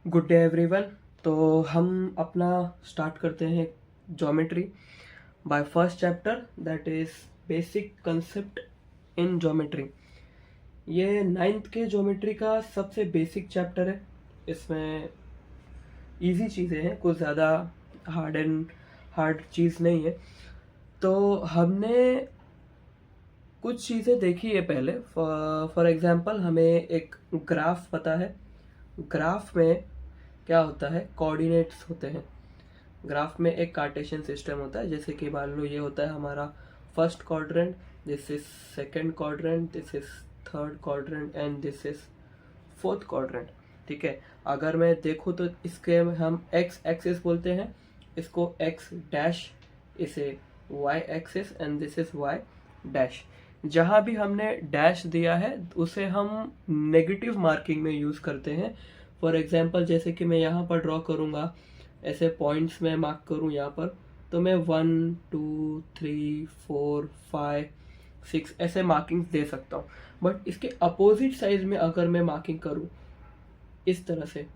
Good day everyone. तो हम अपना स्टार्ट करते हैं geometry by first chapter that is basic concept in geometry. ये नाइन्थ के ज्योमेट्री का सबसे बेसिक चैप्टर है। इसमें इजी चीज़ें हैं, कुछ ज़्यादा हार्ड चीज़ नहीं है। तो हमने कुछ चीज़ें देखी है पहले। फॉर एग्जांपल हमें एक ग्राफ पता है। ग्राफ में क्या होता है, कोऑर्डिनेट्स होते हैं। ग्राफ में एक कार्टेशियन सिस्टम होता है, जैसे कि मान लो ये होता है हमारा first quadrant, this is second quadrant, this is third quadrant and this is fourth quadrant. ठीक है, अगर मैं देखूँ तो इसके हम एक्स एक्सिस बोलते हैं, इसको एक्स डैश, इसे y axis and this is y dash. जहाँ भी हमने डैश दिया है उसे हम नेगेटिव मार्किंग में यूज़ करते हैं। फॉर एग्जांपल जैसे कि मैं यहाँ पर ड्रॉ करूँगा, ऐसे पॉइंट्स में मार्क करूँ यहाँ पर, तो मैं 1 2 3 4 5 6 ऐसे मार्किंग्स दे सकता हूँ। बट इसके अपोजिट साइड में अगर मैं मार्किंग करूँ इस तरह से,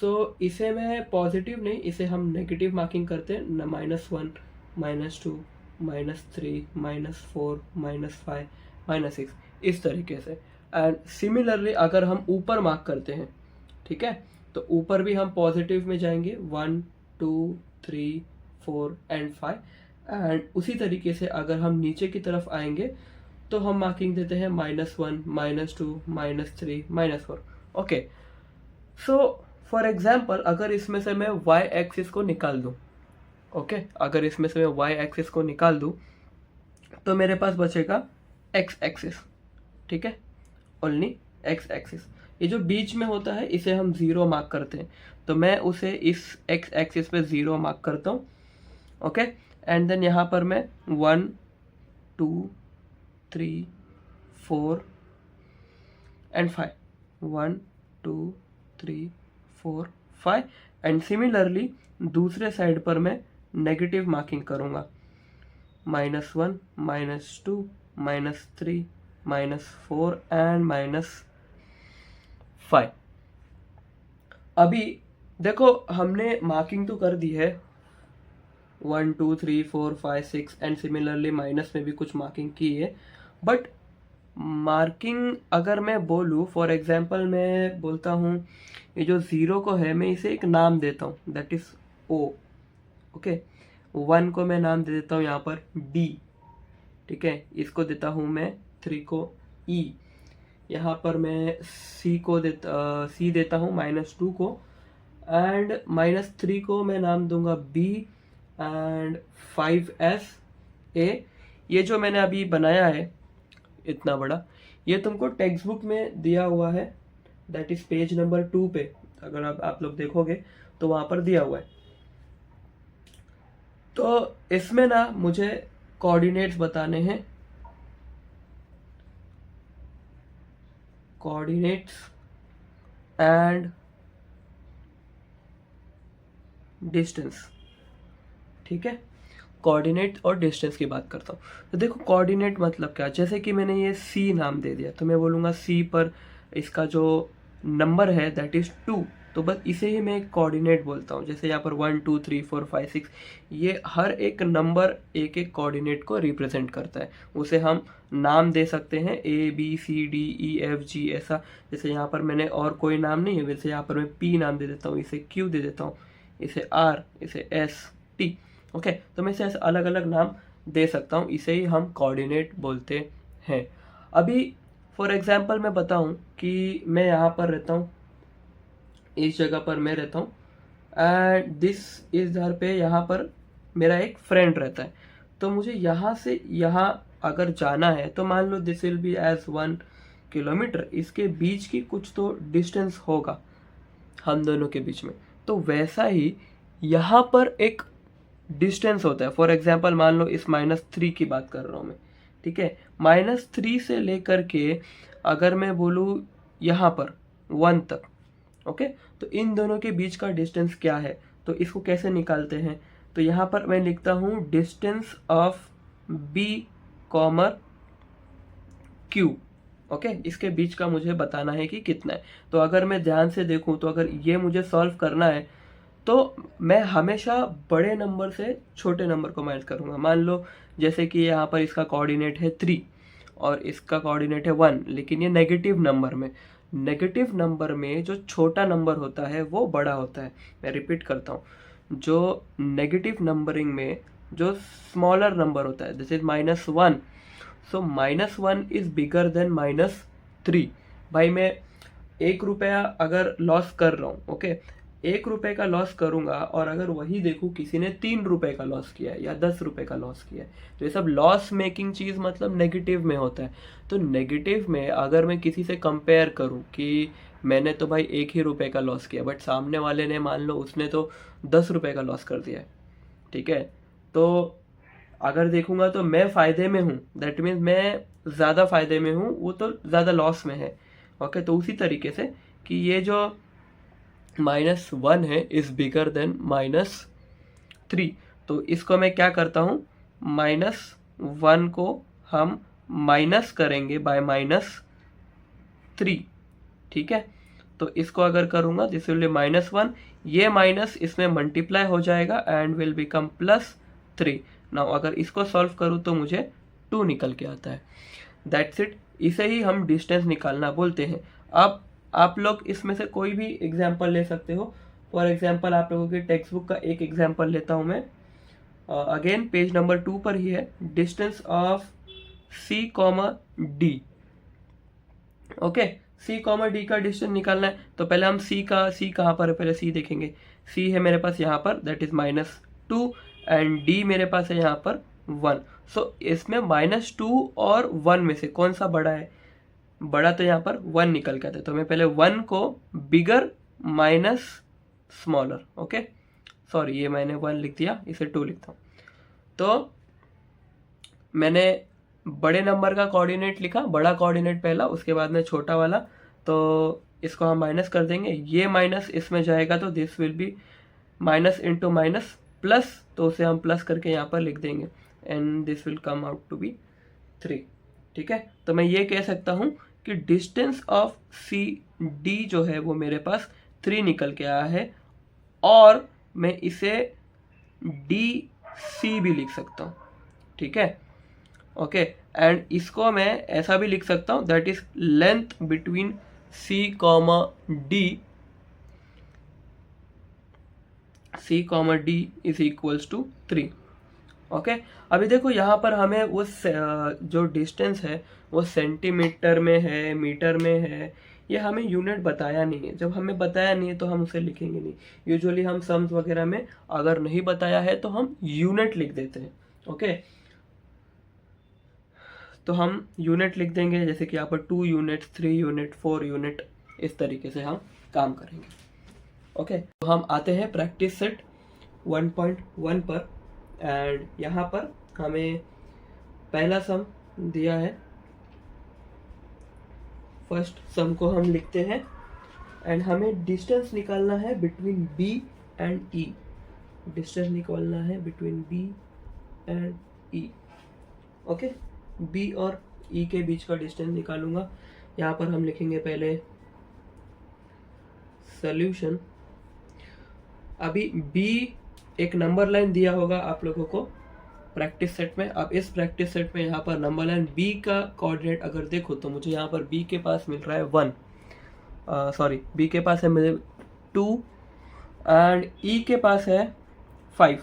सो इसे मैं पॉजिटिव नहीं, इसे हम नेगेटिव मार्किंग करते हैं, -1 -2 -3 -4 -5 -6 इस तरीके से। एंड सिमिलरली अगर हम ऊपर मार्क करते हैं, ठीक है, तो ऊपर भी हम पॉजिटिव में जाएंगे 1 2 3 4 एंड 5। एंड उसी तरीके से अगर हम नीचे की तरफ आएंगे तो हम मार्किंग देते हैं -1 -2 -3 -4। ओके, सो फॉर एग्जाम्पल अगर इसमें से मैं y एक्सिस को निकाल दूं, ओके, अगर इसमें से मैं y एक्सिस को निकाल दूं तो मेरे पास बचेगा x एक्सिस। ठीक है, ओनली x एक्सिस। ये जो बीच में होता है इसे हम 0 मार्क करते हैं, तो मैं उसे इस x एक्सिस पे 0 मार्क करता हूँ। ओके, एंड देन यहाँ पर मैं 1 2 3 4 एंड 5, 1 2 3 4 5। एंड सिमिलरली दूसरे साइड पर मैं नेगेटिव मार्किंग करूँगा, -1 -2 -3 -4 एंड -5। अभी देखो हमने मार्किंग तो कर दी है 1 2 3 4 5 6 एंड सिमिलरली माइनस में भी कुछ मार्किंग की है। बट मार्किंग अगर मैं बोलूँ, फॉर एग्जांपल मैं बोलता हूँ ये जो 0 को है मैं इसे एक नाम देता हूँ, दैट इज O। ओके, 1 को मैं नाम दे देता हूँ यहाँ पर D। ठीक है, इसको देता हूँ मैं 3 को E। यहाँ पर मैं C देता हूँ -2 को, एंड -3 को मैं नाम दूंगा B एंड 5S A। ये जो मैंने अभी बनाया है इतना बड़ा, ये तुमको टेक्स्ट बुक में दिया हुआ है, दैट इज पेज नंबर 2 पे। अगर आप लोग देखोगे तो वहाँ पर दिया हुआ है। तो इसमें ना मुझे कोऑर्डिनेट्स बताने हैं, कोऑर्डिनेट्स एंड डिस्टेंस। ठीक है, कोऑर्डिनेट और डिस्टेंस की बात करता हूँ। तो देखो कोऑर्डिनेट मतलब क्या, जैसे कि मैंने ये C नाम दे दिया तो मैं बोलूँगा C पर इसका जो नंबर है दैट इज़ 2, तो बस इसे ही मैं एक कोऑर्डिनेट बोलता हूँ। जैसे यहाँ पर 1 2 3 4 5 6, ये हर एक नंबर एक एक कोऑर्डिनेट को रिप्रेजेंट करता है। उसे हम नाम दे सकते हैं ABCDEFG ऐसा। जैसे यहाँ पर मैंने और कोई नाम नहीं है, वैसे यहाँ पर मैं P नाम दे देता हूँ, इसे Q दे देता हूँ, इसे R, इसे S T। ओके, तो मैं इसे ऐसे अलग अलग नाम दे सकता हूँ, इसे ही हम कोऑर्डिनेट बोलते हैं। अभी फॉर एग्जांपल मैं बताऊँ कि मैं यहाँ पर रहता हूँ, इस जगह पर मैं रहता हूँ, एंड दिस इस घर पे यहाँ पर मेरा एक फ्रेंड रहता है। तो मुझे यहाँ से यहाँ अगर जाना है तो मान लो this will be as 1 kilometre, इसके बीच की कुछ तो डिस्टेंस होगा हम दोनों के बीच में। तो वैसा ही यहाँ पर एक डिस्टेंस होता है। फॉर एग्जांपल मान लो इस -3 की बात कर रहा हूँ मैं। ठीक है, -3 से लेकर के अगर मैं बोलूँ यहाँ पर 1 तक, ओके, तो इन दोनों के बीच का डिस्टेंस क्या है, तो इसको कैसे निकालते हैं, तो यहाँ पर मैं लिखता हूँ distance of B, Q। Okay, इसके बीच का मुझे बताना है कि कितना है। तो अगर मैं ध्यान से देखूं तो अगर ये मुझे सॉल्व करना है तो मैं हमेशा बड़े नंबर से छोटे नंबर को माइनस करूंगा। मान लो जैसे कि यहाँ पर इसका कोऑर्डिनेट है 3 और इसका कोऑर्डिनेट है 1, लेकिन ये नेगेटिव नंबर में जो छोटा नंबर होता है वो बड़ा होता है। मैं रिपीट करता हूँ, जो नेगेटिव नंबरिंग में जो स्मॉलर नंबर होता है, this is -1, so -1 is bigger then -3। भाई मैं 1 रुपया अगर लॉस कर रहा हूँ, ओके, 1 रुपये का लॉस करूंगा और अगर वही देखूँ किसी ने 3 रुपये का लॉस किया है या 10 रुपये का लॉस किया है, तो ये सब लॉस मेकिंग चीज़ मतलब नेगेटिव में होता है। तो नेगेटिव में अगर मैं किसी से कंपेयर करूँ कि मैंने तो भाई 1 ही रुपये का लॉस किया, बट सामने वाले ने मान लो उसने तो 10 रुपये का लॉस कर दिया है, ठीक है, तो अगर देखूंगा तो मैं फ़ायदे में हूँ, दैट मीन्स मैं ज़्यादा फ़ायदे में हूँ, वो तो ज़्यादा लॉस में है। ओके, तो उसी तरीके से कि ये जो -1 है इज़ बिगर देन -3, तो इसको मैं क्या करता हूँ, -1 को हम माइनस करेंगे बाय -3, ठीक है। तो इसको अगर करूँगा दिस विल बी -1, ये माइनस इसमें मल्टीप्लाई हो जाएगा एंड विल बिकम +3। नाउ अगर इसको सॉल्व करूँ तो मुझे 2 निकल के आता है। दैट्स इट, इसे ही हम डिस्टेंस निकालना बोलते हैं। अब आप लोग इसमें से कोई भी एग्जाम्पल ले सकते हो। फॉर एग्जाम्पल आप लोगों की टेक्स्ट बुक का एक एग्जाम्पल लेता हूँ मैं, अगेन पेज नंबर 2 पर ही है, distance of C, D। Okay, C, D का डिस्टेंस निकालना है, तो पहले हम C कहाँ पर है, पहले C देखेंगे। C है मेरे पास यहाँ पर, दैट इज -2, एंड D मेरे पास है यहाँ पर 1। सो इसमें -2 और 1 में से कौन सा बड़ा है, बड़ा तो यहाँ पर 1 निकल के आता है, तो मैं पहले 1 को bigger minus smaller, okay, sorry ये मैंने 1 लिख दिया, इसे 2 लिखता हूँ। तो मैंने बड़े नंबर का कोऑर्डिनेट लिखा, बड़ा कोऑर्डिनेट पहला, उसके बाद में छोटा वाला, तो इसको हम माइनस कर देंगे, ये माइनस इसमें जाएगा तो this will be minus into minus plus, तो उसे हम प्लस करके यहाँ पर लिख देंगे and this will come out to be 3, ठीक है। तो मैं ये कह सकता हूँ कि डिस्टेंस ऑफ CD जो है वो मेरे पास 3 निकल के आया है, और मैं इसे DC भी लिख सकता हूँ, ठीक है, ओके। एंड इसको मैं ऐसा भी लिख सकता हूँ, that is length between C, D is equals to 3, okay. अभी देखो यहाँ पर हमें वो जो डिस्टेंस है वो सेंटीमीटर में है, मीटर में है, ये हमें यूनिट बताया नहीं है। जब हमें बताया नहीं है तो हम उसे लिखेंगे नहीं। यूजुअली हम सम्स वगैरह में अगर नहीं बताया है तो हम यूनिट लिख देते हैं, ओके। तो हम यूनिट लिख देंगे, जैसे कि यहाँ पर 2 यूनिट, 3 यूनिट, 4 यूनिट, इस तरीके से हम काम करेंगे, ओके। तो हम आते हैं प्रैक्टिस सेट 1.1 पर, एंड यहाँ पर हमें पहला सम दिया है। फर्स्ट सम को हम लिखते हैं एंड हमें डिस्टेंस निकालना है between B and E। Distance निकालना है between B and E, okay. B और E के बीच का डिस्टेंस निकालूंगा। यहाँ पर हम लिखेंगे पहले सॉल्यूशन। अभी B एक नंबर लाइन दिया होगा आप लोगों को प्रैक्टिस सेट में। अब इस प्रैक्टिस सेट में यहाँ पर नंबर लाइन B का कोऑर्डिनेट अगर देखो तो मुझे यहाँ पर B के पास मिल रहा है 1, सॉरी B के पास है मुझे 2 एंड E के पास है 5।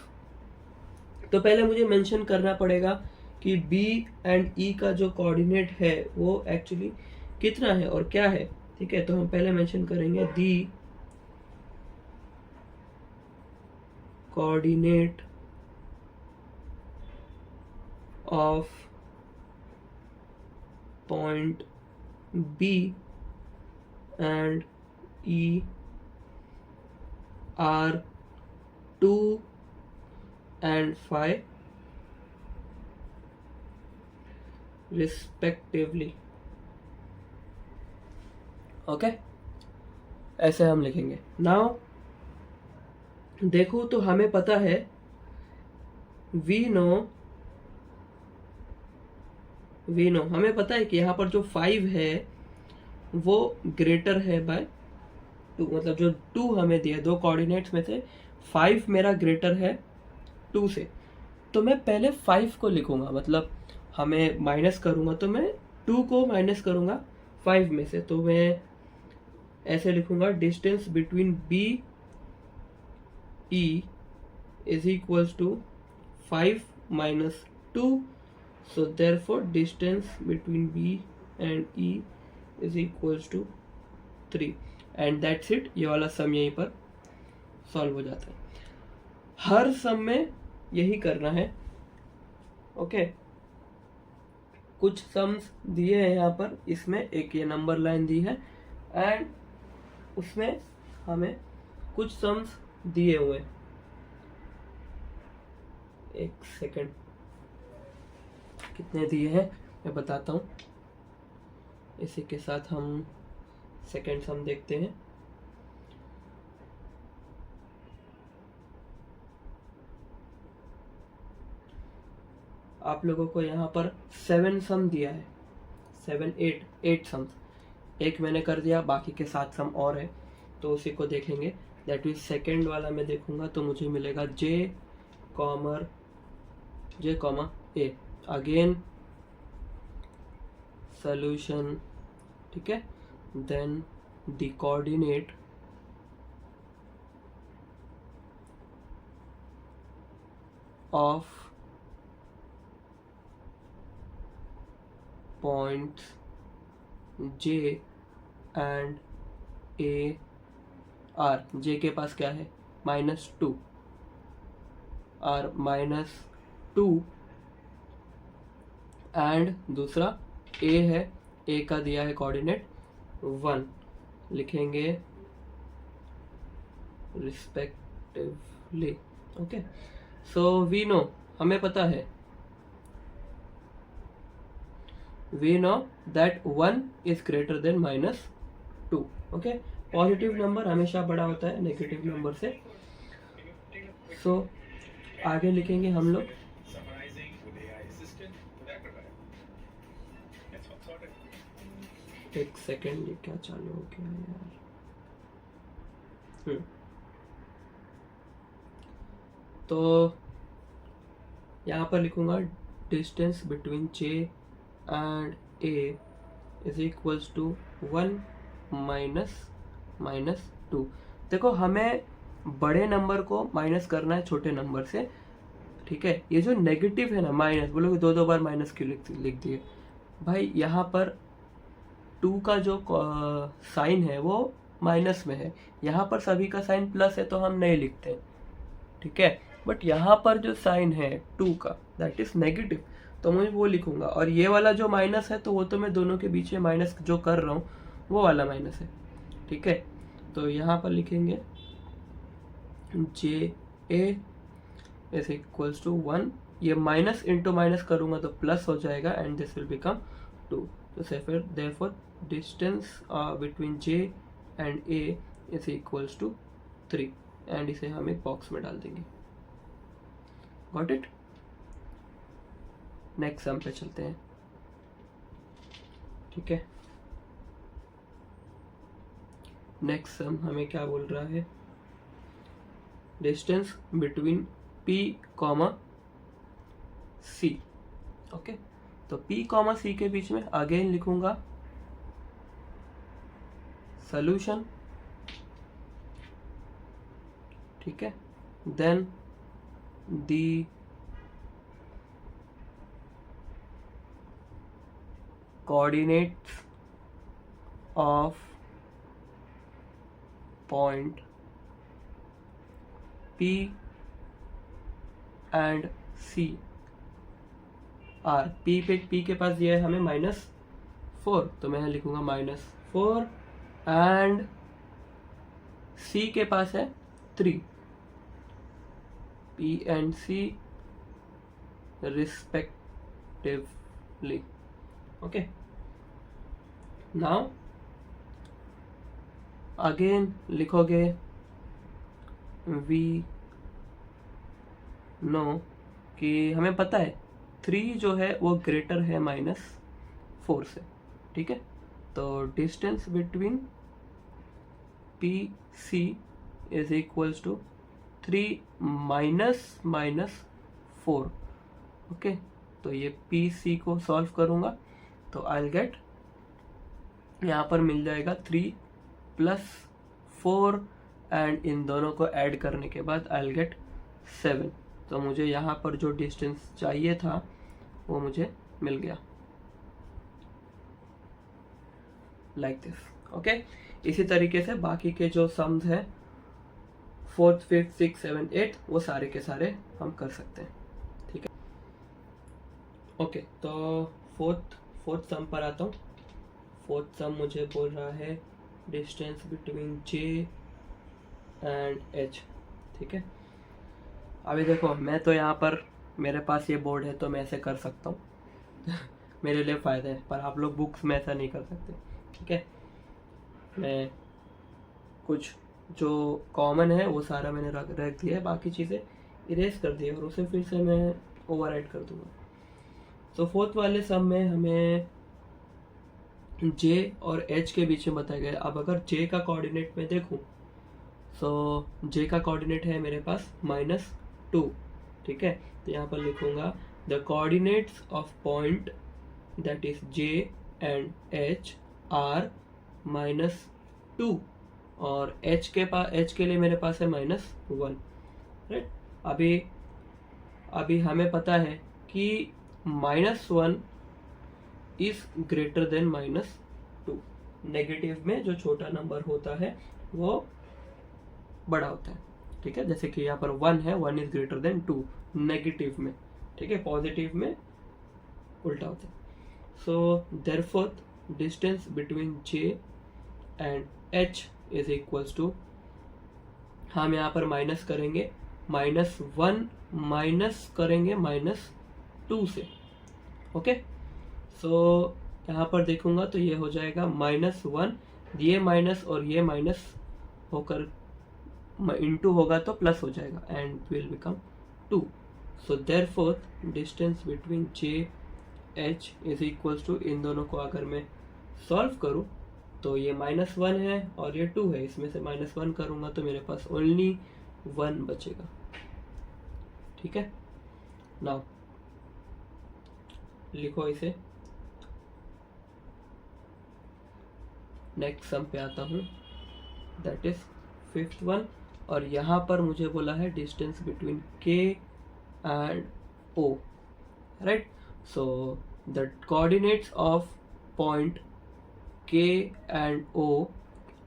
तो पहले मुझे मेंशन करना पड़ेगा कि B एंड E का जो कोऑर्डिनेट है वो एक्चुअली कितना है और क्या है, ठीक है। तो हम पहले मेंशन करेंगे the coordinate of point B and E are 2 and 5 respectively, okay. ऐसे हम लिखेंगे। नाउ देखो तो हमें पता है, we know वी नो, हमें पता है कि यहाँ पर जो 5 है वो ग्रेटर है बाय 2, मतलब जो 2 हमें दिया, दो कोऑर्डिनेट्स में से 5 मेरा ग्रेटर है 2 से। तो मैं पहले 5 को लिखूंगा, मतलब हमें माइनस करूंगा तो मैं 2 को माइनस करूंगा 5 में से, तो मैं ऐसे लिखूंगा distance between B E is equals to 5 minus 2, so therefore distance between B and E is equals to 3 and that's it। ये वाला सम यहीं पर सॉल्व हो जाता है। हर सम में यही करना है, ओके। कुछ सम्स दिए हैं यहाँ पर, इसमें एक ये नंबर लाइन दी है एंड उसमें हमें कुछ सम्स दिए हुए। एक सेकंड, कितने दिए हैं मैं बताता हूँ। इसी के साथ हम सेकंड सम देखते हैं। आप लोगों को यहाँ पर 7 सम दिया है, 8 सम्स। एक मैंने कर दिया, बाकी के 7 सम और है, तो उसी को देखेंगे। दैट मीन्स सेकेंड वाला मैं देखूंगा तो मुझे मिलेगा J comma A, again solution, ठीक है। Then the coordinate of points J and A are. J के पास क्या है -2, आर -2 एंड दूसरा ए है, ए का दिया है कोऑर्डिनेट 1, लिखेंगे respectively, okay. So we know, हमें पता है, we know that 1 is greater than -2, okay. Positive number हमेशा बड़ा होता है नेगेटिव नंबर से। सो आगे लिखेंगे हम लोग, एक सेकेंड, ये क्या चालू हो गया यार। तो यहाँ पर लिखूंगा distance between J and A is equals to 1 minus 2। देखो, हमें बड़े नंबर को माइनस करना है छोटे नंबर से, ठीक है। ये जो नेगेटिव है ना, माइनस, बोलोगे 2 बार माइनस क्यों लिख दिए भाई। यहाँ पर 2 का जो साइन है वो माइनस में है, यहाँ पर सभी का साइन प्लस है तो हम नहीं लिखते, ठीक है। बट यहाँ पर जो साइन है 2 का, दैट इज नेगेटिव, तो मैं वो लिखूंगा। और ये वाला जो माइनस है तो वो तो मैं दोनों के बीच में माइनस जो कर रहा हूँ वो वाला माइनस है, ठीक है। तो यहाँ पर लिखेंगे जे ए इज इक्वल्स टू 1, ये माइनस इंटू माइनस करूंगा तो प्लस हो जाएगा एंड दिस विल बिकम 2। तो therefore distance between J and A is equals to 3 and इसे हम एक बॉक्स में डाल देंगे। Got it. नेक्स्ट सम पे चलते हैं, ठीक है। नेक्स्ट सम हमें क्या बोल रहा है, distance between P comma C, okay. तो P कॉमा C के बीच में अगेन लिखूंगा सॉल्यूशन, ठीक है। Then the coordinates of point P and C are. P के पास दिया है हमें -4, तो मैं लिखूंगा -4 एंड C के पास है 3, P and C respectively, okay. Now again लिखोगे वी नो कि हमें पता है 3 जो है वो ग्रेटर है -4 से, ठीक है। तो distance between PC is equals to 3 -4, okay. तो ये PC को सॉल्व करूँगा तो आई विल गेट, यहाँ पर मिल जाएगा 3 + 4 एंड इन दोनों को ऐड करने के बाद आई विल गेट 7। तो मुझे यहाँ पर जो डिस्टेंस चाहिए था वो मुझे मिल गया, लाइक दिस, ओके। इसी तरीके से बाकी के जो सम्स हैं 4th 5th 6th 7th 8th वो सारे के सारे हम कर सकते हैं, ठीक है, ओके। तो फोर्थ सम पर आता हूँ। फोर्थ सम मुझे बोल रहा है distance between J and H, ठीक है। अभी देखो, मैं तो यहाँ पर, मेरे पास ये बोर्ड है तो मैं ऐसे कर सकता हूँ मेरे लिए फ़ायदा है, पर आप लोग बुक्स में ऐसा नहीं कर सकते, ठीक है। मैं कुछ जो कॉमन है वो सारा मैंने रख दिया है, बाकी चीज़ें इरेज कर दी है और उसे फिर से मैं ओवरराइट कर दूँगा। तो फोर्थ वाले सम में हमें J और H के बीच में बताया गया। अब अगर J का कोऑर्डिनेट में देखूँ, सो J का कोऑर्डिनेट है मेरे पास -2, ठीक है। तो यहाँ पर लिखूँगा the coordinates of point that is J and H are -2 और H के लिए मेरे पास है -1, राइट। अभी हमें पता है कि -1 इज ग्रेटर देन -2। नेगेटिव में जो छोटा नंबर होता है वो बड़ा होता है, ठीक है। जैसे कि यहाँ पर 1 है, 1 इज ग्रेटर देन 2 नेगेटिव में, ठीक है। पॉजिटिव में उल्टा होता है। So therefore distance between J and H is equals to, हम यहाँ पर माइनस करेंगे, -1 माइनस करेंगे -2 से, ओके। सो यहाँ पर देखूंगा तो ये हो जाएगा -1, ये माइनस और ये माइनस होकर इंटू होगा तो प्लस हो जाएगा and will become 2। So therefore distance between J H is equals to, इन दोनों को अगर मैं सॉल्व करूँ तो ये -1 है और ये 2 है, इसमें से -1 करूँगा तो मेरे पास ओनली 1 बचेगा, ठीक है। नाउ लिखो इसे। नेक्स्ट सम पे आता हूँ, दैट इज 5th वन, और यहाँ पर मुझे बोला है distance between K and O, right. So the coordinates of point K and O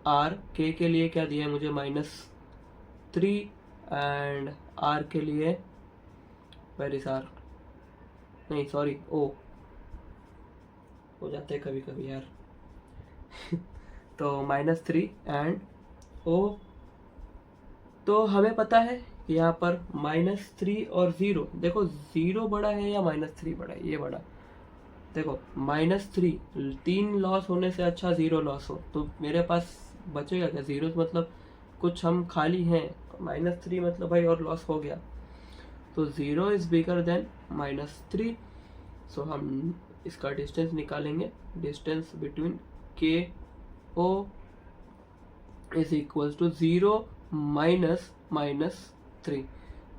are, K के लिए क्या दिया है मुझे -3 एंड R के लिए, वेर इज R, नहीं सॉरी O, हो जाते हैं कभी कभी यार तो -3 एंड O। तो हमें पता है यहाँ पर -3 और 0, देखो 0 बड़ा है या -3 बड़ा है, ये बड़ा, देखो -3, 3 लॉस होने से अच्छा 0 लॉस हो, तो मेरे पास बचेगा क्या, 0 मतलब कुछ हम खाली हैं, -3 मतलब भाई और लॉस हो गया, तो 0 इज बिगर देन -3। सो हम इसका डिस्टेंस निकालेंगे, distance between K O is equals to 0 -3।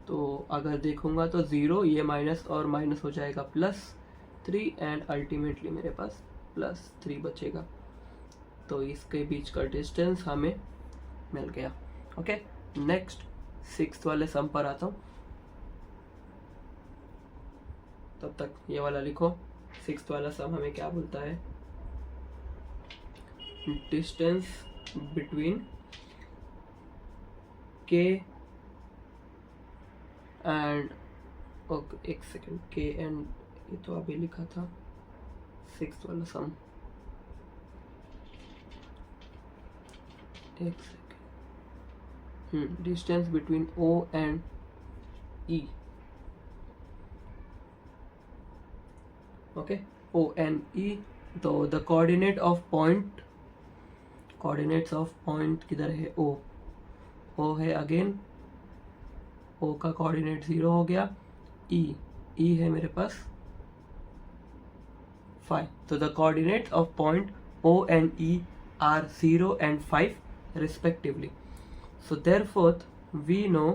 तो अगर देखूंगा तो 0, ये माइनस और माइनस हो जाएगा +3 एंड अल्टीमेटली मेरे पास +3 बचेगा। तो इसके बीच का डिस्टेंस हमें मिल गया, ओके। नेक्स्ट 6th वाले सम पर आता हूँ, तब तक ये वाला लिखो। 6th वाला सम हमें क्या बोलता है, distance between K and, okay एक सेकेंड, K एंड, ये तो अभी लिखा था 6th वाला सम, एक second, distance between O and E, okay, O and E। तो the coordinate of point, coordinates of point किधर है, O है अगेन, O का कोऑर्डिनेट 0 हो गया, E है मेरे पास 5. So the coordinates of point O and E are 0 and 5 respectively. So therefore we know,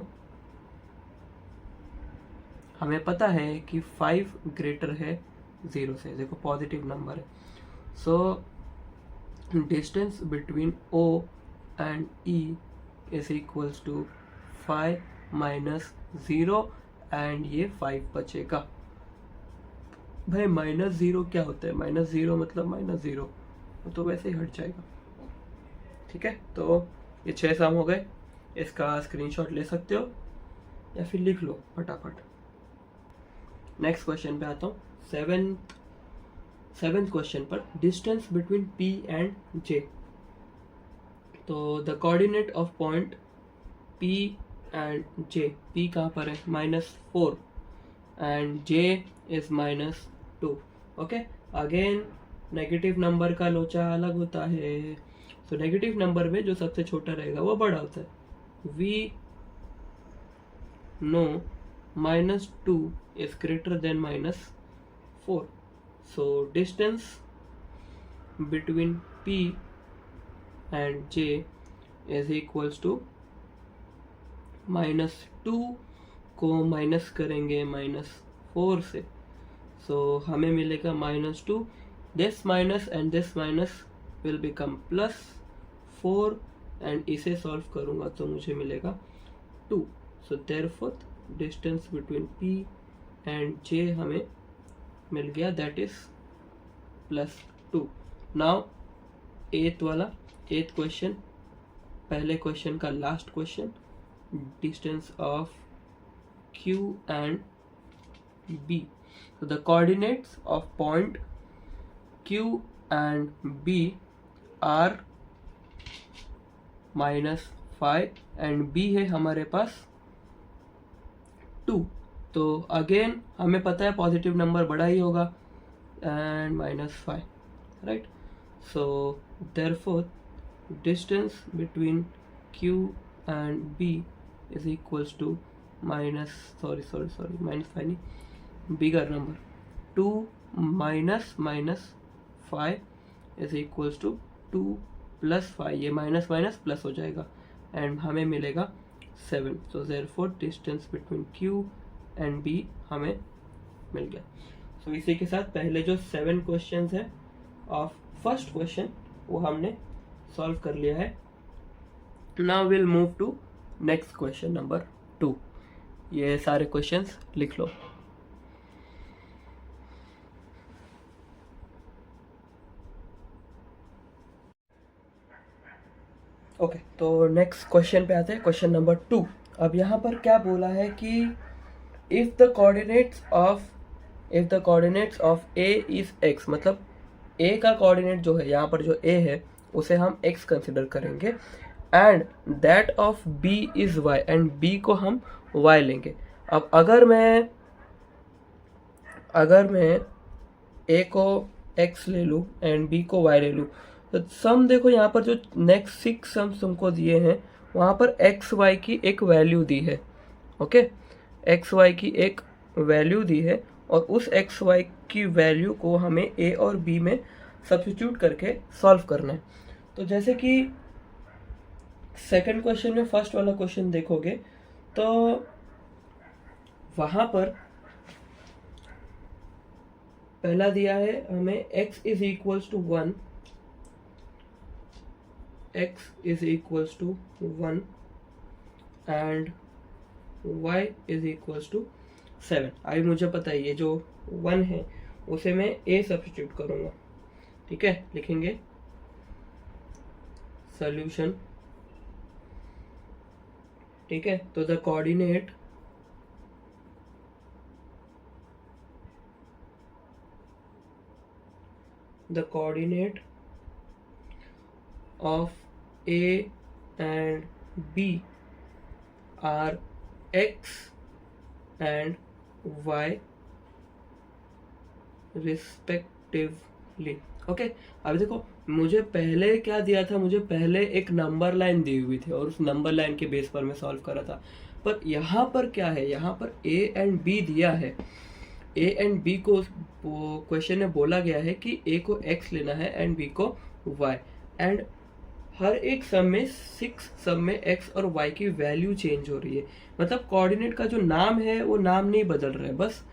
हमें पता है कि 5 ग्रेटर है 0 से, देखो पॉजिटिव नंबर है. So distance between O and E is equals to 5 minus 0 and ये 5 बचेगा. भाई -0 क्या होता है? -0 मतलब -0, तो वैसे ही हट जाएगा. ठीक है, तो ये 6 सम हो गए. इसका स्क्रीनशॉट ले सकते हो या फिर लिख लो फटाफट. नेक्स्ट क्वेश्चन पे आता हूँ. सेवेंथ क्वेश्चन पर distance between P and J. तो the coordinate of point P and J, P कहाँ पर है? -4 and J is -2. Okay, again negative number का लोचा अलग होता है. तो नेगेटिव नंबर में जो सबसे छोटा रहेगा वो बड़ा होता है. We know -2 is greater than -4. So distance between P and J is equals to -2 को माइनस करेंगे -4 से. सो हमें मिलेगा -2. This minus and this minus will become +4 and इसे सॉल्व करूँगा तो मुझे मिलेगा 2. So therefore distance between P and J हमें मिल गया, that is +2. Now eighth question, पहले क्वेश्चन का last question. Distance of Q and B. So the coordinates of point Q and B are -5 and B है हमारे पास 2. तो again हमें पता है पॉजिटिव नंबर बड़ा ही होगा and -5, right. So therefore distance between Q and B is equals to -5 नहीं, bigger number 2 - -5 is equals to 2 + 5. ये माइनस माइनस प्लस हो जाएगा एंड हमें मिलेगा 7. सो therefore distance between Q and B हमें मिल गया. सो इसी के साथ पहले जो 7 क्वेश्चंस है ऑफ फर्स्ट क्वेश्चन वो हमने सॉल्व कर लिया है. Now will move to next question number 2. ये सारे क्वेश्चंस लिख लो. ओके, तो नेक्स्ट क्वेश्चन पे आते हैं, क्वेश्चन नंबर 2. अब यहाँ पर क्या बोला है कि if the coordinates of A is x, मतलब A का कोऑर्डिनेट जो है यहाँ पर जो A है उसे हम x कंसिडर करेंगे and that of B is y and B को हम y लेंगे. अब अगर मैं A को x ले लूँ एंड B को y ले लूँ, तो सम देखो यहाँ पर जो नेक्स्ट 6 सम्स तुमको दिए हैं वहाँ पर एक्स वाई की एक वैल्यू दी है. ओके, एक्स वाई की एक वैल्यू दी है और उस एक्स वाई की वैल्यू को हमें ए और बी में सब्स्टिट्यूट करके सॉल्व करना है. तो जैसे कि सेकंड क्वेश्चन में फर्स्ट वाला क्वेश्चन देखोगे तो वहाँ पर पहला दिया है हमें x is equals to 1, x is equals to 1 and y is equals to 7. अभी मुझे पता है ये जो 1 है उसे मैं a सब्स्टिट्यूट करूँगा. ठीक है, लिखेंगे सॉल्यूशन. ठीक है, तो the coordinate of A and B are x and y respectively. Okay, अभी देखो मुझे पहले क्या दिया था, मुझे पहले एक नंबर लाइन दी हुई थी और उस नंबर लाइन के बेस पर मैं सॉल्व करा था. पर यहाँ पर क्या है, यहाँ पर A एंड B दिया है ए एंड बी को क्वेश्चन में बोला गया है कि ए को x लेना है एंड बी को y, एंड हर एक सम में 6 सम में x और y की वैल्यू चेंज हो रही है। मतलब कोऑर्डिनेट का जो नाम है वो नाम नहीं बदल रहा है, बस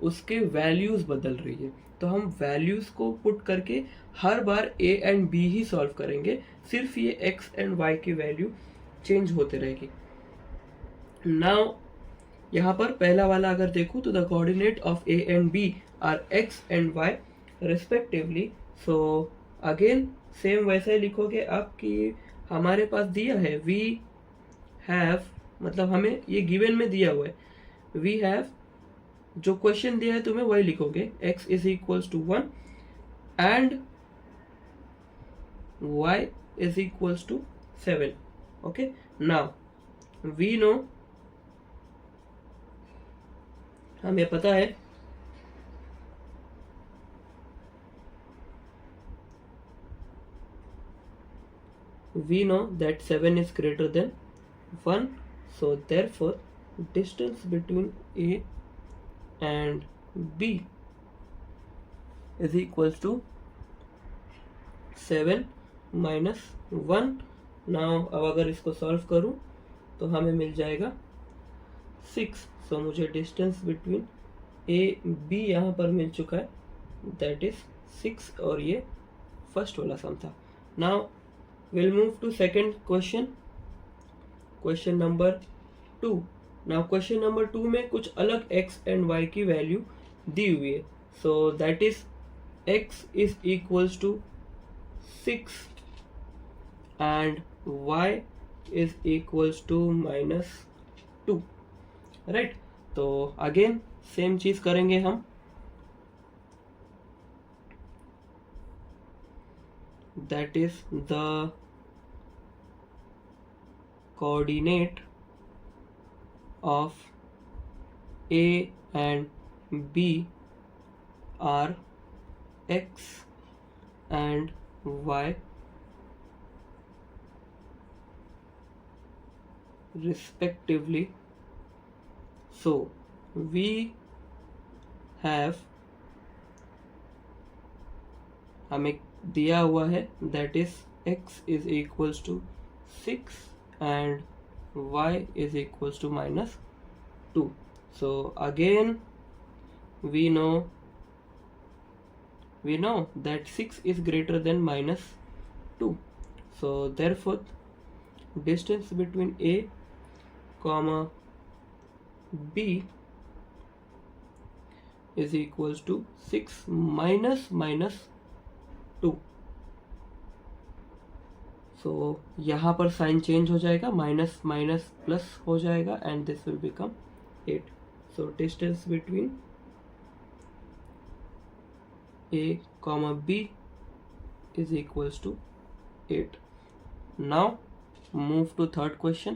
उसके वैल्यूज बदल रही है। तो हम वैल्यूज को पुट करके हर बार a and b he solve करेंगे, सिर्फ ये x एंड y की वैल्यू चेंज होते रहेगी। नाउ यहाँ पर पहला वाला अगर देखूँ तो the coordinate of a and b are x and y respectively. So again same वैसा ही लिखोगे आप कि हमारे पास दिया है वी हैव, मतलब हमें ये गिवन में दिया हुआ है वी हैव, जो क्वेश्चन दिया है तुम्हें वही लिखोगे, x is equals to 1 and y is equals to 7। Okay, now we know, हमें पता है we know that 7 is greater than 1, so therefore distance between a and b is equals to 7 minus 1। now अब अगर इसको solve करूं तो हमें मिल जाएगा 6। सो मुझे डिस्टेंस बिटवीन ए बी यहाँ पर मिल चुका है, दैट इज 6, और ये फर्स्ट वाला सम था। Now we'll move to second question, question number 2। now question number 2 में कुछ अलग x and y की वैल्यू दी हुई है, so that is x is equals to 6 and y is equals to -2, right? तो अगेन सेम चीज करेंगे हम, that is the coordinate of a and b are x and y respectively। so we have, हमें दिया हुआ है that is x is equals to 6 and y is equals to -2। so again we know that 6 is greater than -2, so therefore distance between a comma b is equals to 6 minus -2। सो यहाँ पर sign change हो जाएगा, minus minus plus हो जाएगा and this will become 8। So distance between A comma B is equals to 8। Now move to third question.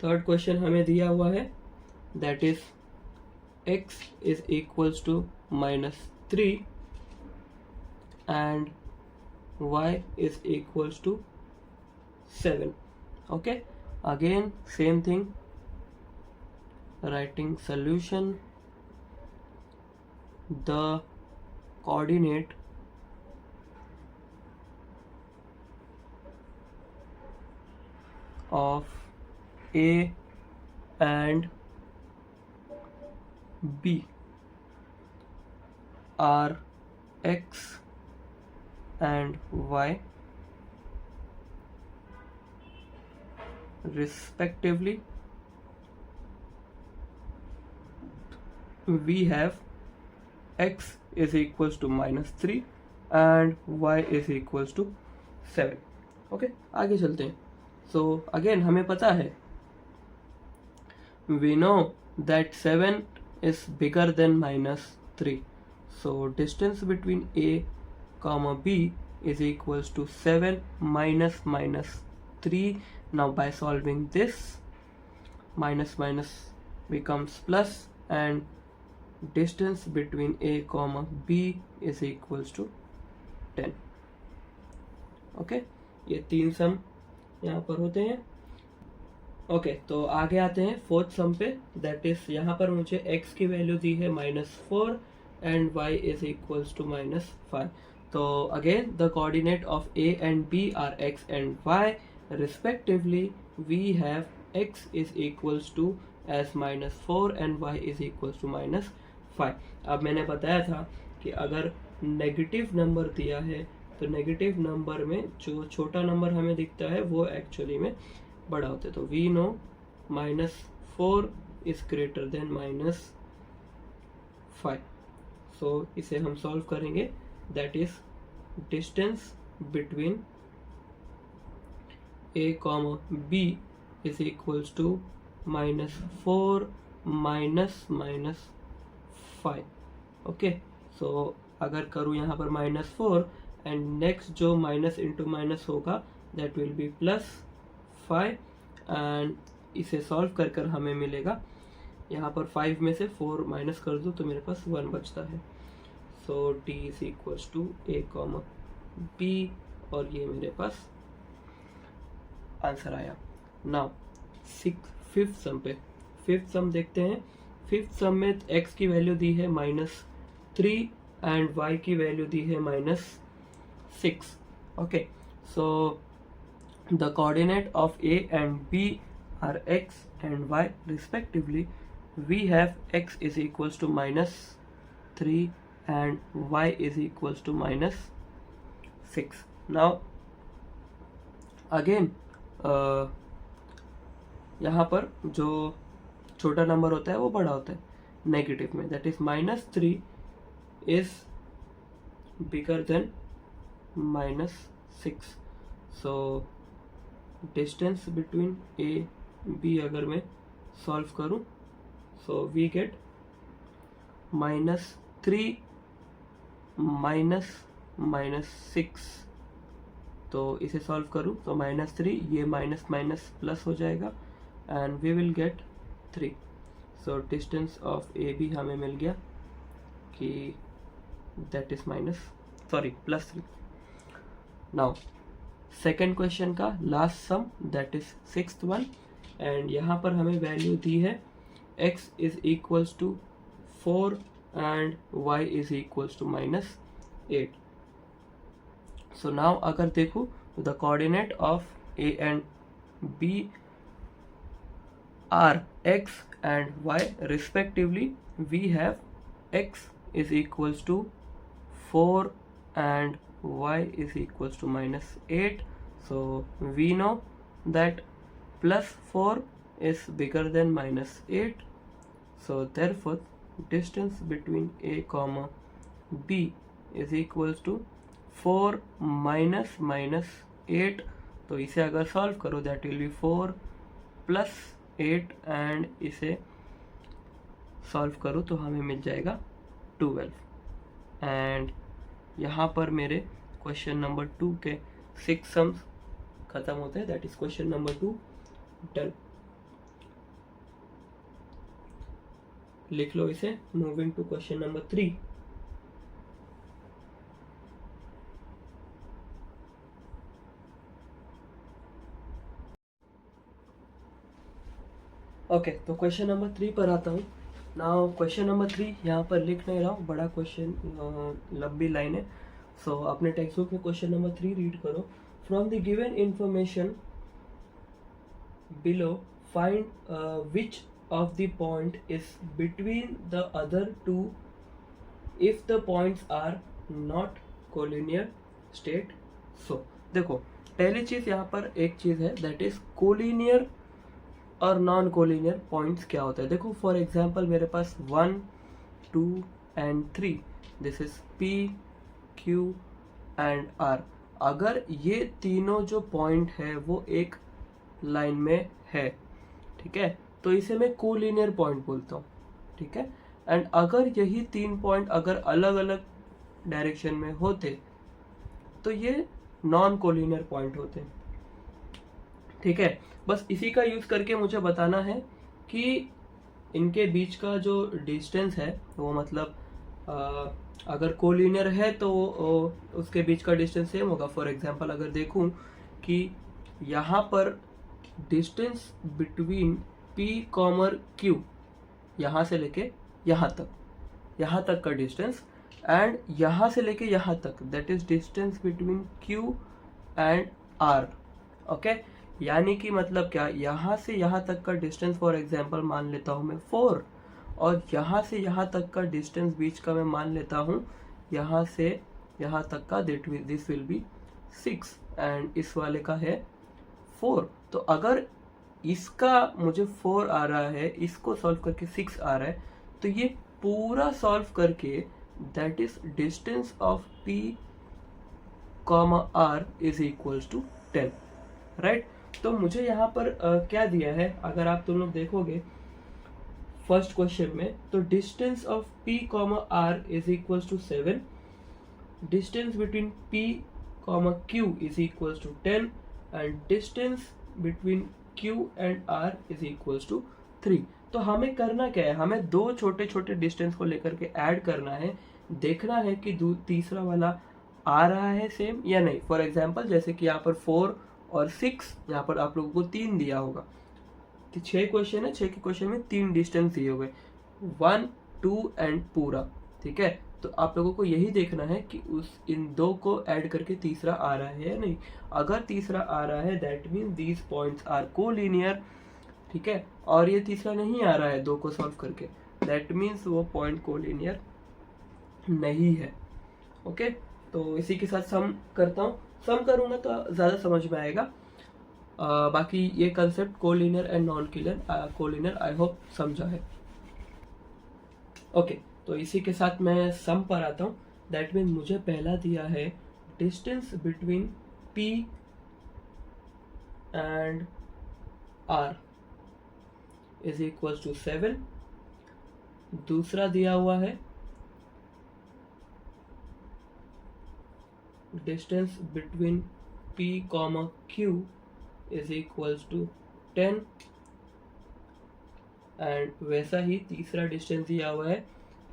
Third question हमें दिया हुआ है that is x is equals to -3 and y is equals to 7। okay, again same thing, writing solution, the coordinate of a and b are x and y respectively। we have x is equals to -3 and y is equals to 7। Okay, आगे चलते हैं। So again हमें पता है we know that 7 is bigger than -3, so distance between a comma b is equals to 7 minus -3। now by solving this, minus minus becomes plus and distance between a comma b is equals to 10। Okay, ये तीन सम यहाँ पर होते हैं। Okay, तो आगे आते हैं फोर्थ सम पे, दैट इज यहाँ पर मुझे x की वैल्यू दी है -4 and y is equals to -5. तो again the coordinate of a and b are x and y respectively. We have x is equals to as -4 and y is equals to -5. अब मैंने बताया था कि अगर नेगेटिव नंबर दिया है तो नेगेटिव नंबर में जो छोटा नंबर हमें दिखता है वो एक्चुअली में बड़ा होता है. तो we know -4 is greater than -5. So इसे हम सॉल्व करेंगे. That is distance between a comma b is equals to -4 -5. Okay, so अगर करूँ यहाँ पर -4 एंड नेक्स्ट जो माइनस इंटू माइनस होगा दैट विल बी +5 एंड इसे सॉल्व कर कर हमें मिलेगा, यहाँ पर 5 में से 4 माइनस कर दूँ तो मेरे पास 1 बचता है. So d is equals to a comma b और ये मेरे पास आंसर आया. नाउ फिफ्थ सम पे, फिफ्थ सम देखते हैं. फिफ्थ सम में x की वैल्यू दी है -3 एंड y की वैल्यू दी है -6. Okay, so the coordinate of a and b are x and y respectively. We have x is equals to -3 and y is equals to -6. Now again यहाँ पर जो छोटा नंबर होता है वो बड़ा होता है नेगेटिव में. That is -3 is bigger than -6. So distance between A B अगर मैं सॉल्व करूं सो वी गेट -3 -6. तो इसे सॉल्व करूं तो -3 ये माइनस माइनस प्लस हो जाएगा and we will get 3. So distance of A B हमें मिल गया कि that is +3. Now second question का last sum that is sixth one and यहाँ पर हमें वैल्यू दी है x is equals to 4 and y is equals to -8. So now अगर देखो the coordinate of a and b are x and y respectively. We have x is equals to 4 and y is equals to -8. So we know that +4 is bigger than -8. So therefore distance between a comma b is equals to 4 -8. तो इसे अगर solve करो that will B 4 + 8 and इसे solve करो तो हमें मिल जाएगा 12. And यहाँ पर मेरे क्वेश्चन नंबर 2 के 6 सम्स खत्म होते हैं. That is question number 2 done. लिख लो इसे. Moving to question number 3. Okay, तो क्वेश्चन नंबर 3 पर आता हूँ. नाउ क्वेश्चन नंबर 3 यहाँ पर लिख नहीं रहा हूँ, बड़ा क्वेश्चन, लंबी लाइन है. सो अपने टेक्स्ट बुक में क्वेश्चन नंबर 3 रीड करो. From the given information below find which of the point is between the other two if the points are not collinear state. So देखो, पहली चीज यहाँ पर एक चीज है दैट इज कोलिनियर और नॉन कोलिनियर पॉइंट्स क्या होता है. देखो फॉर एग्जांपल मेरे पास 1, 2 and 3. This is P, Q and R. अगर ये तीनों जो पॉइंट है वो एक लाइन में है, ठीक है, तो इसे मैं कोलिनियर पॉइंट बोलता हूँ. ठीक है, एंड अगर यही 3 पॉइंट अगर अलग अलग डायरेक्शन में होते तो ये नॉन कोलिनियर पॉइंट होते हैं. ठीक है, बस इसी का यूज करके मुझे बताना है कि इनके बीच का जो डिस्टेंस है वो मतलब अगर कोलिनियर है तो उसके बीच का डिस्टेंस सेम होगा. फॉर एग्जांपल अगर देखूं कि यहाँ पर distance between P comma Q, यहाँ से लेके यहाँ तक का डिस्टेंस, एंड यहाँ से लेके यहाँ तक, that is distance between Q and R. Okay, यानी कि मतलब क्या, यहाँ से यहाँ तक का डिस्टेंस फॉर एग्जांपल मान लेता हूँ मैं 4, और यहाँ से यहाँ तक का डिस्टेंस बीच का मैं मान लेता हूँ यहाँ से यहाँ तक का, दिस विल बी 6, एंड इस वाले का है 4। तो अगर इसका मुझे 4 आ रहा है, इसको सॉल्व करके 6 आ रहा है, तो ये पूरा सॉल्व करके that is distance of P comma R is equals to 10, right. तो मुझे यहाँ पर क्या दिया है, अगर आप तुम लोग देखोगे फर्स्ट क्वेश्चन में, तो distance of P comma R is equals to 7, distance between P comma Q is equals to 10, and distance between Q and R is equals to 3। तो हमें करना क्या है, हमें दो छोटे छोटे डिस्टेंस को लेकर के ऐड करना है, देखना है कि तीसरा वाला आ रहा है सेम या नहीं। फॉर एग्जाम्पल जैसे कि यहाँ पर 4 और 6, यहाँ पर आप लोगों को 3 दिया होगा, तो 6 क्वेश्चन है, 6 के क्वेश्चन में 3 डिस्टेंस दिए हुए, 1, 2 एंड पूरा, ठीक है। तो आप लोगों को यही देखना है कि इन दो को ऐड करके तीसरा आ रहा है या नहीं। अगर तीसरा आ रहा है that mean these points are collinear, ठीक है, और ये तीसरा नहीं आ रहा है दो को सॉल्व करके, दैट मीन्स वो पॉइंट कोलिनियर नहीं है। ओके, तो इसी के साथ सम करता हूँ, सम करूँगा तो ज़्यादा समझ में आएगा। बाकी ये concept collinear and non collinear I hope समझा है। ओके, तो इसी के साथ मैं सम पर आता हूँ। दैट मीन मुझे पहला दिया है distance between P and R is equals to 7। दूसरा दिया हुआ है distance between P comma Q is equals to 10, एंड वैसा ही तीसरा डिस्टेंस दिया हुआ है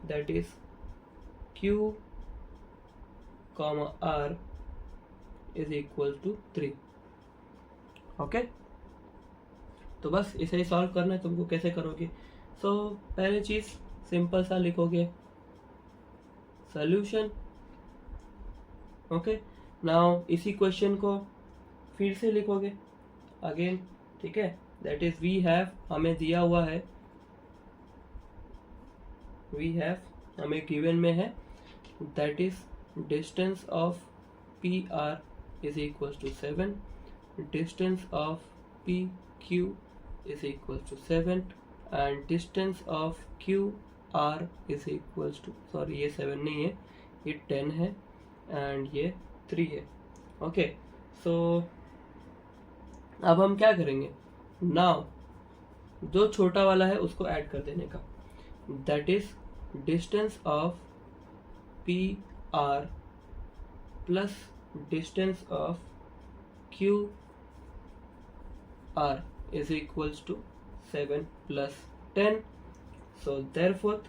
that is Q comma R is equals to 3। Okay, तो बस इसे ही सॉल्व करना है तुमको। कैसे करोगे? सो पहली चीज सिंपल सा लिखोगे सॉल्यूशन। ओके, नाउ इसी क्वेश्चन को फिर से लिखोगे अगेन, ठीक है। दैट इज वी हैव, हमें दिया हुआ है, वी हैव हमें गिवन में है, that is distance of P R is equals to 7, distance of P Q is equals to 7, and distance of Q R is equals to, sorry ये 7 नहीं है, ये 10 है, एंड ये 3 है। ओके, सो अब हम क्या करेंगे, नाउ जो छोटा वाला है उसको ऐड कर देने का, that is distance of P R plus distance of Q R is equals to 7 plus 10। So therefore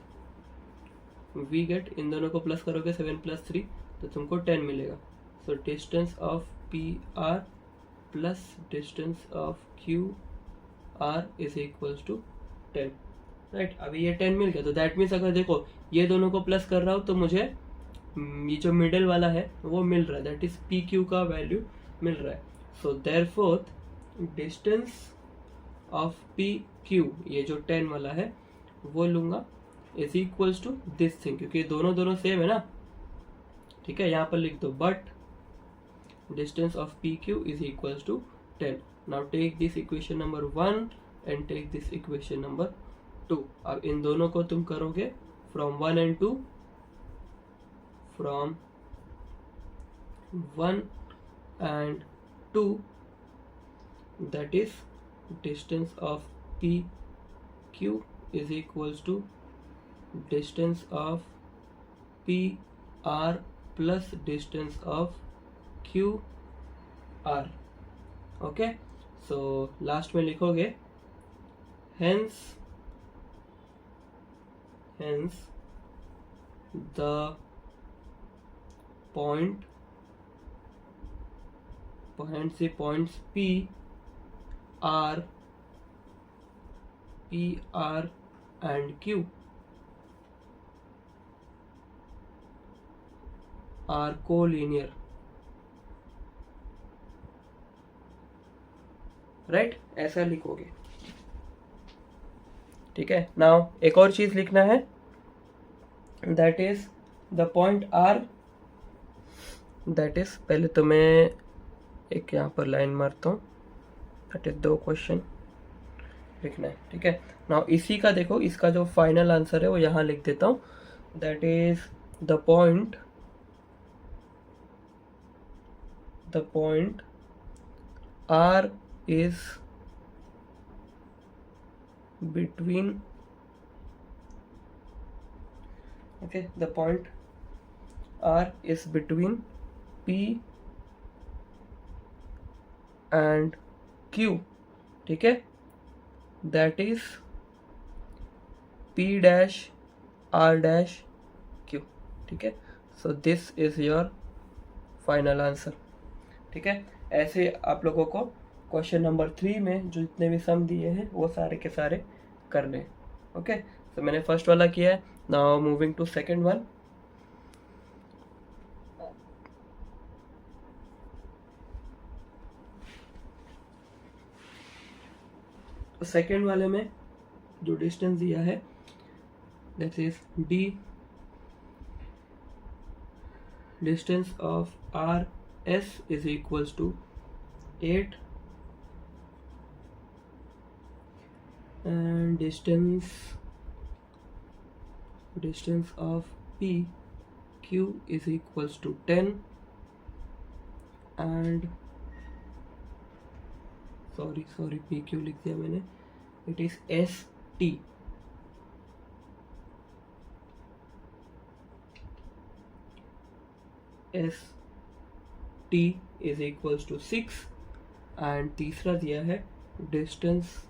we get, इन दोनों को प्लस करोगे 7 प्लस 3 तो तुमको 10 मिलेगा। So distance of P R plus distance of Q R is equals to 10, right. अभी ये 10 मिल गया, तो दैट मीन्स अगर देखो ये दोनों को प्लस कर रहा हूँ तो मुझे ये जो मिडल वाला है वो मिल रहा है, दैट इज पी क्यू का वैल्यू मिल रहा है। So therefore distance of P Q, ये जो 10 वाला है वो लूंगा, is equals to this thing, क्योंकि दोनों सेम है ना, ठीक है। यहाँ पर लिख दो but distance of P Q is equals to 10। Now take this equation number 1 and take this equation number 2। अब इन दोनों को तुम करोगे from 1 and 2, from 1 and 2, that is distance of PQ is equals to distance of PR plus distance of QR। Okay, so last में लिखोगे hence the points P R, P, R and Q are collinear, right, ऐसा लिखोगे, ठीक है। Now एक और चीज लिखना है, that is the point R, that is, पहले तो मैं एक यहाँ पर लाइन मारता हूँ, दैट इज 2 क्वेश्चन लिखना है, ठीक है। नाउ इसी का देखो, इसका जो फाइनल आंसर है वो यहाँ लिख देता हूँ, that is the point R is between, okay, the point R is between P and Q, ठीक है, that is P dash R dash Q, ठीक है। so this is your final answer, ठीक है। ऐसे आप लोगों को क्वेश्चन नंबर 3 में जो जितने भी सम दिए हैं वो सारे के सारे करने हैं, ओके। तो मैंने फर्स्ट वाला किया है, now moving to second one. तो सेकंड वाले में जो डिस्टेंस दिया है that is D, distance of RS is equals to 8 and distance of PQ is equals to 10 and sorry PQ लिख दिया मैंने, it is ST, ST is equals to 6 and तीसरा दिया है distance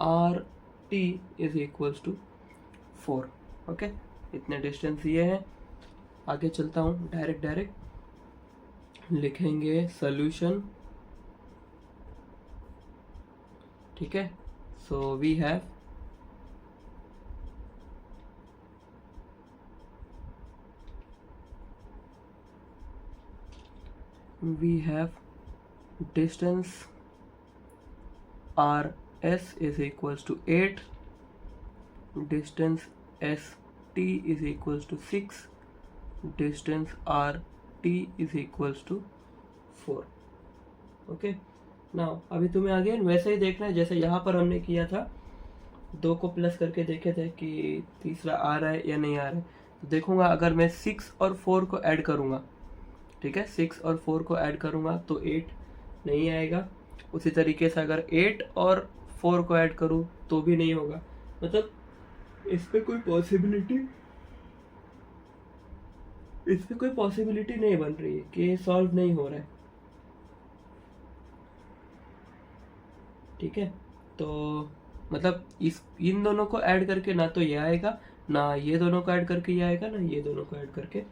RT is equals to 4, okay. इतने distance दिए हैं, आगे चलता हूँ, डायरेक्ट लिखेंगे सॉल्यूशन, ठीक है। So we have distance RS is equals to 8, distance ST is equals to 6, distance RT is equals to 4, okay. Now अभी तुम्हें अगेन वैसे ही देखना है जैसे यहाँ पर हमने किया था, 2 को प्लस करके देखे थे कि तीसरा आ रहा है या नहीं आ रहा है। तो देखूंगा अगर मैं 6 और 4 को ऐड करूँगा, ठीक है, 6 और 4 को ऐड करूँगा तो 8 नहीं आएगा। उसी तरीके से अगर 8 और 4 को ऐड करूँ तो भी नहीं होगा, मतलब इस पे कोई पॉसिबिलिटी नहीं बन रही है कि सॉल्व नहीं हो रहा है, ठीक है। तो मतलब इन दोनों को ऐड करके ना तो ये आएगा, ना ये दोनों को ऐड करके ये आएगा, ना ये दोनों को ऐड करके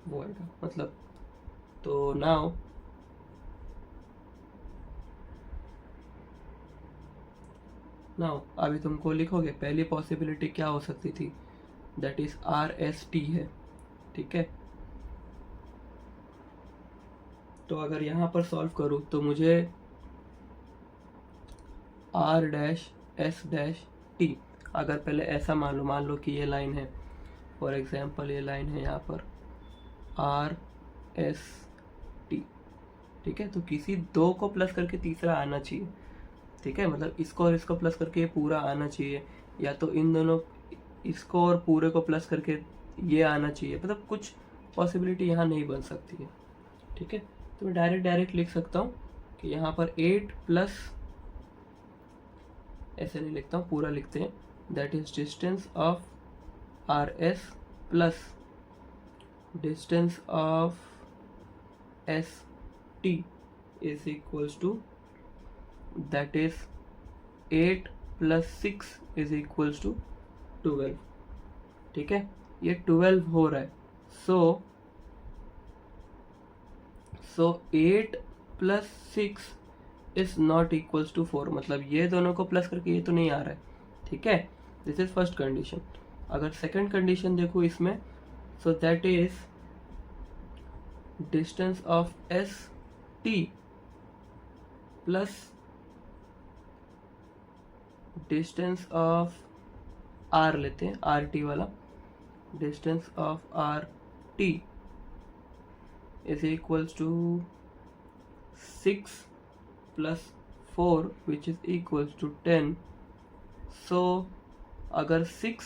वो आएगा, मतलब। तो नाउ अभी तुमको लिखोगे पहली पॉसिबिलिटी क्या हो सकती थी, दैट इज RST है, ठीक है। तो अगर यहाँ पर सॉल्व करूँ तो मुझे R dash S dash T, अगर पहले ऐसा मान लो कि ये लाइन है, फॉर एग्जाम्पल ये लाइन है यहाँ पर RST, ठीक है। तो किसी 2 को प्लस करके तीसरा आना चाहिए, ठीक है, मतलब इसको और इसको प्लस करके ये पूरा आना चाहिए, या तो इन दोनों इसको और पूरे को प्लस करके ये आना चाहिए, मतलब कुछ पॉसिबिलिटी यहाँ नहीं बन सकती है, ठीक है। तो मैं डायरेक्ट लिख सकता हूँ कि यहाँ पर 8 प्लस, ऐसे नहीं लिखता हूँ, पूरा लिखते हैं, that is distance of RS plus distance of ST is equals to, that is 8 plus 6 is equals to 12, ठीक है। ये 12 हो रहा है, so 8 plus 6 is not equals to 4, मतलब ये दोनों को प्लस करके ये तो नहीं आ रहा है, ठीक है। This is first condition. अगर सेकंड कंडीशन देखो इसमें, so that is distance of S T plus distance of R लेते हैं, आर टी वाला, distance of R T is equals to 6 plus 4 which is equals to 10। So अगर 6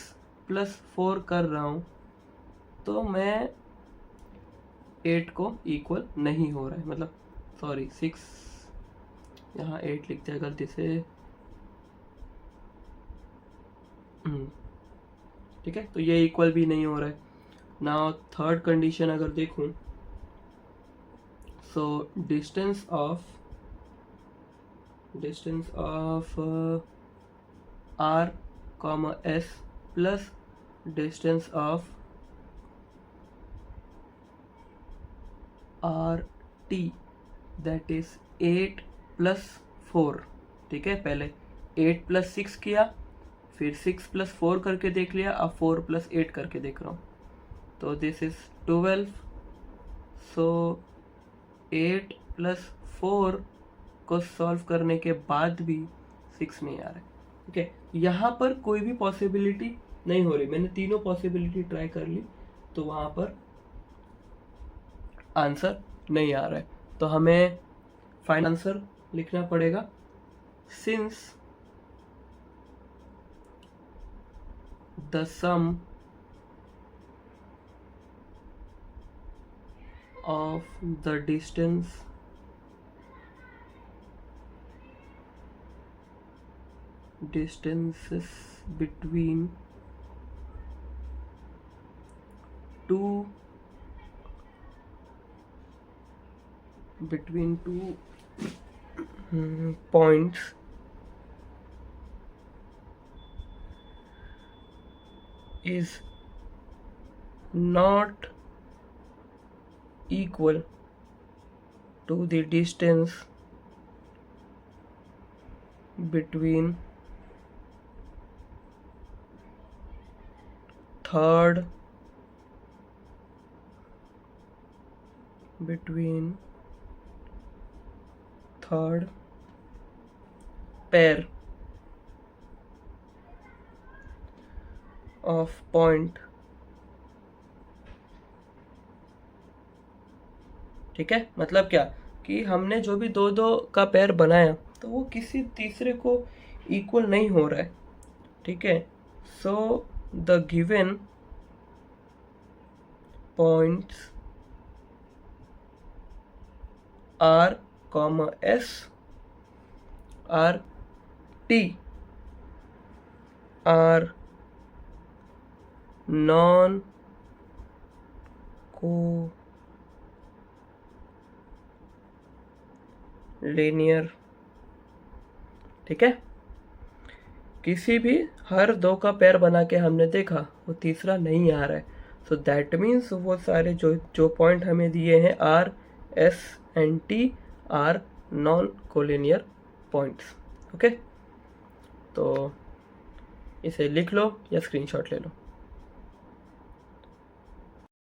plus 4 कर रहा हूँ तो मैं 8 को इक्वल नहीं हो रहा है, मतलब सॉरी 6 यहाँ 8 लिखते हैं गलती से, ठीक है, तो ये इक्वल भी नहीं हो रहा है। नाउ थर्ड कंडीशन अगर देखूं, सो distance of R comma S plus distance of R T that is 8 plus 4, ठीक है। पहले 8 प्लस 6 किया, फिर 6 प्लस 4 करके देख लिया, अब 4 प्लस 8 करके देख रहा हूँ, तो दिस इज 12। सो 8 प्लस 4 को सॉल्व करने के बाद भी 6 नहीं आ रहा है, ठीक है। यहाँ पर कोई भी पॉसिबिलिटी नहीं हो रही, मैंने तीनों पॉसिबिलिटी ट्राई कर ली, तो वहाँ पर आंसर नहीं आ रहा है, तो हमें फाइनल आंसर लिखना पड़ेगा। Since the sum of the distances between two points is not equal to the distance between third pair of point, ठीक है। मतलब क्या कि हमने जो भी दो दो का पेयर बनाया तो वो किसी तीसरे को इक्वल नहीं हो रहा है, ठीक है। So the given points R comma S R T R non को लीनियर, ठीक है। किसी भी हर दो का पेयर बना के हमने देखा वो तीसरा नहीं आ रहा है, सो दैट मीन्स वो सारे जो पॉइंट हमें दिए हैं R S and T R non collinear points, okay. तो इसे लिख लो या स्क्रीनशॉट ले लो।